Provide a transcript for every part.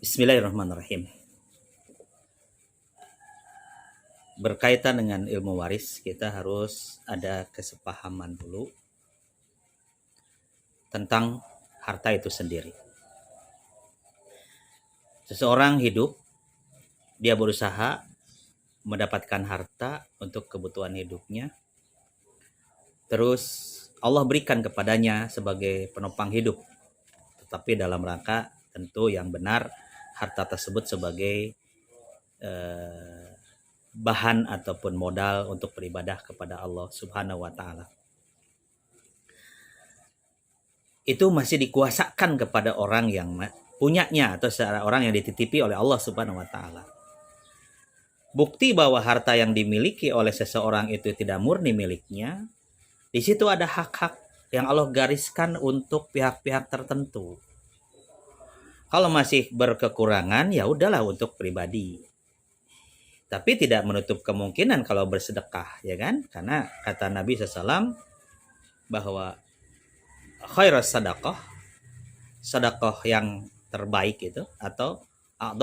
Bismillahirrahmanirrahim. Berkaitan dengan ilmu waris, kita harus ada kesepahaman dulu tentang harta itu sendiri. Seseorang hidup, dia berusaha mendapatkan harta untuk kebutuhan hidupnya. Terus Allah berikan kepadanya sebagai penopang hidup. Tetapi dalam rangka tentu yang benar, harta tersebut sebagai bahan ataupun modal untuk beribadah kepada Allah Subhanahu wa Ta'ala. Itu masih dikuasakan kepada orang yang punyanya atau orang yang dititipi oleh Allah Subhanahu wa Ta'ala. Bukti bahwa harta yang dimiliki oleh seseorang itu tidak murni miliknya, di situ ada hak-hak yang Allah gariskan untuk pihak-pihak tertentu. Kalau masih berkekurangan, ya udahlah untuk pribadi. Tapi tidak menutup kemungkinan kalau bersedekah, ya kan? Karena kata Nabi SAW bahwa khairas sadaqah, sedekah yang terbaik itu atau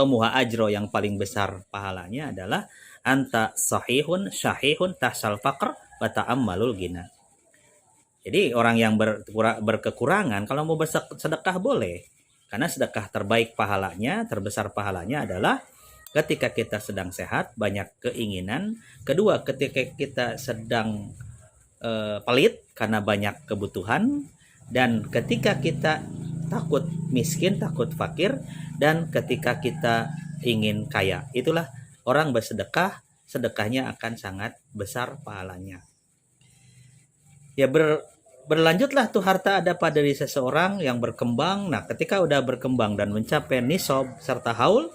muha ajro yang paling besar pahalanya adalah anta sahihun syahihun tahsal faqr wa ta'ammalul ghina. Jadi orang yang berkekurangan kalau mau bersedekah boleh. Karena sedekah terbaik pahalanya, terbesar pahalanya adalah ketika kita sedang sehat, banyak keinginan. Kedua, ketika kita sedang pelit karena banyak kebutuhan. Dan ketika kita takut miskin, takut fakir. Dan ketika kita ingin kaya. Itulah orang bersedekah, sedekahnya akan sangat besar pahalanya. Ya berlanjutlah tuh harta ada pada diri seseorang yang berkembang. Nah, ketika udah berkembang dan mencapai nisab serta haul,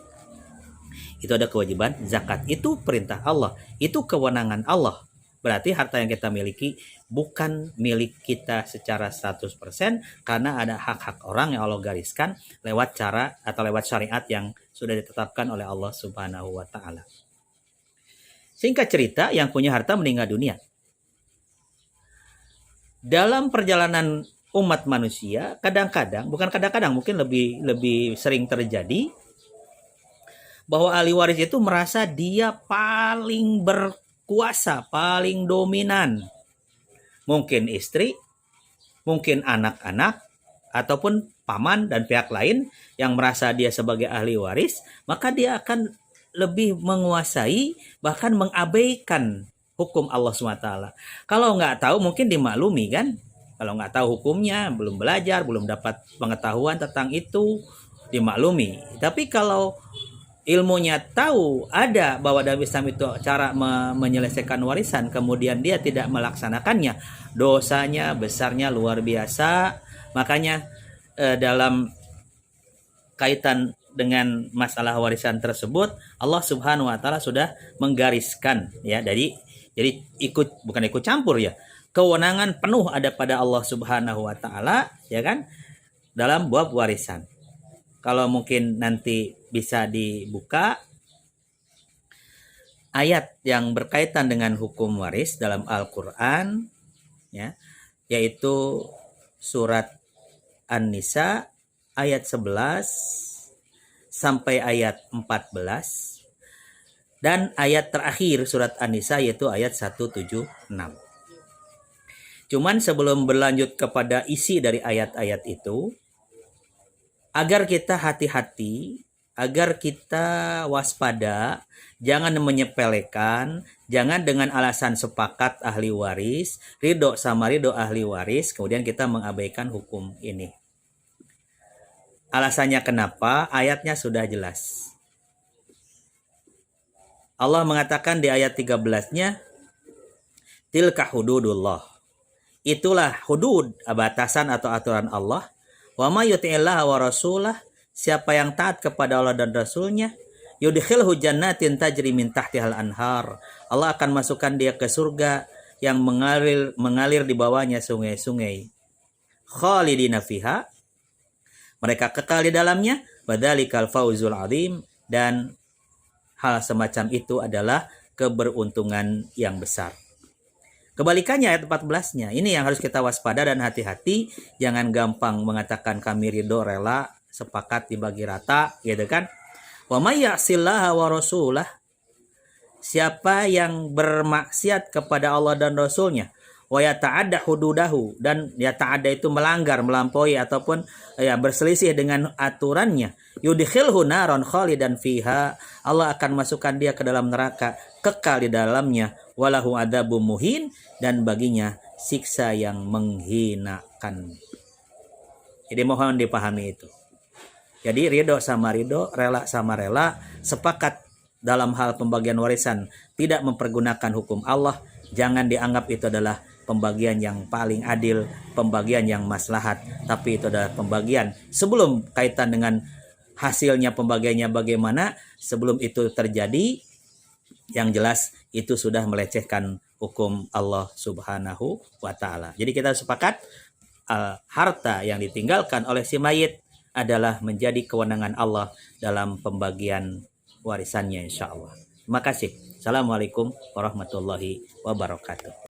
itu ada kewajiban zakat. Itu perintah Allah, itu kewenangan Allah. Berarti harta yang kita miliki bukan milik kita secara 100% karena ada hak-hak orang yang Allah gariskan lewat cara atau lewat syariat yang sudah ditetapkan oleh Allah Subhanahu wa Ta'ala. Singkat cerita, yang punya harta meninggal dunia. Dalam perjalanan umat manusia, kadang-kadang, bukan kadang-kadang, mungkin lebih sering terjadi, bahwa ahli waris itu merasa dia paling berkuasa, paling dominan. Mungkin istri, mungkin anak-anak, ataupun paman dan pihak lain yang merasa dia sebagai ahli waris, maka dia akan lebih menguasai, bahkan mengabaikan hukum Allah SWT. Kalau nggak tahu mungkin dimaklumi kan. Kalau nggak tahu hukumnya, belum belajar, belum dapat pengetahuan tentang itu, dimaklumi. Tapi kalau ilmunya tahu ada bahwa dalam Islam itu cara menyelesaikan warisan, kemudian dia tidak melaksanakannya, dosanya besarnya luar biasa. Makanya dalam kaitan dengan masalah warisan tersebut, Allah Subhanahu wa Ta'ala sudah menggariskan ya. Jadi bukan ikut campur ya. Kewenangan penuh ada pada Allah Subhanahu wa Ta'ala ya kan dalam bab warisan. Kalau mungkin nanti bisa dibuka ayat yang berkaitan dengan hukum waris dalam Al-Qur'an ya, yaitu surat An-Nisa ayat 11 sampai ayat 14. Dan ayat terakhir surat An-Nisa yaitu ayat 176. Cuman sebelum berlanjut kepada isi dari ayat-ayat itu, agar kita hati-hati, agar kita waspada, jangan menyepelekan, jangan dengan alasan sepakat ahli waris, ridho sama ridho ahli waris, kemudian kita mengabaikan hukum ini. Alasannya kenapa? Ayatnya sudah jelas. Allah mengatakan di ayat 13-nya, tilka hududullah. Itulah hudud, batasan atau aturan Allah. Wa may yuti'illah wa rasulah, siapa yang taat kepada Allah dan Rasulnya, yudkhilhu jannatin tajri min tahtihal anhar. Allah akan masukkan dia ke surga yang mengalir di bawahnya sungai-sungai. Khalidina fiha, mereka kekal di dalamnya. Badzalikal fauzul azim, dan hal semacam itu adalah keberuntungan yang besar. Kebalikannya ayat 14-nya, ini yang harus kita waspada dan hati-hati. Jangan gampang mengatakan kami ridho, rela sepakat dibagi rata, gitu kan. Wa may ya'sillaha wa rasulah, siapa yang bermaksiat kepada Allah dan Rasulnya, wa yata'adda hududahu, dan yata'adda itu melanggar, melampaui ataupun ya berselisih dengan aturannya, yudkhilhu naron khalidan fiha, Allah akan masukkan dia ke dalam neraka, kekal di dalamnya, walahu adzabum muhin, dan baginya siksa yang menghinakan. Jadi mohon dipahami itu. Jadi ridho sama ridho, rela sama rela, sepakat dalam hal pembagian warisan, tidak mempergunakan hukum Allah, jangan dianggap itu adalah pembagian yang paling adil, pembagian yang maslahat, tapi itu adalah pembagian sebelum kaitan dengan hasilnya pembagiannya bagaimana, sebelum itu terjadi, yang jelas itu sudah melecehkan hukum Allah Subhanahu wa Ta'ala. Jadi kita sepakat harta yang ditinggalkan oleh si mayit adalah menjadi kewenangan Allah dalam pembagian warisannya, insya Allah. Terima kasih. Assalamualaikum warahmatullahi wabarakatuh.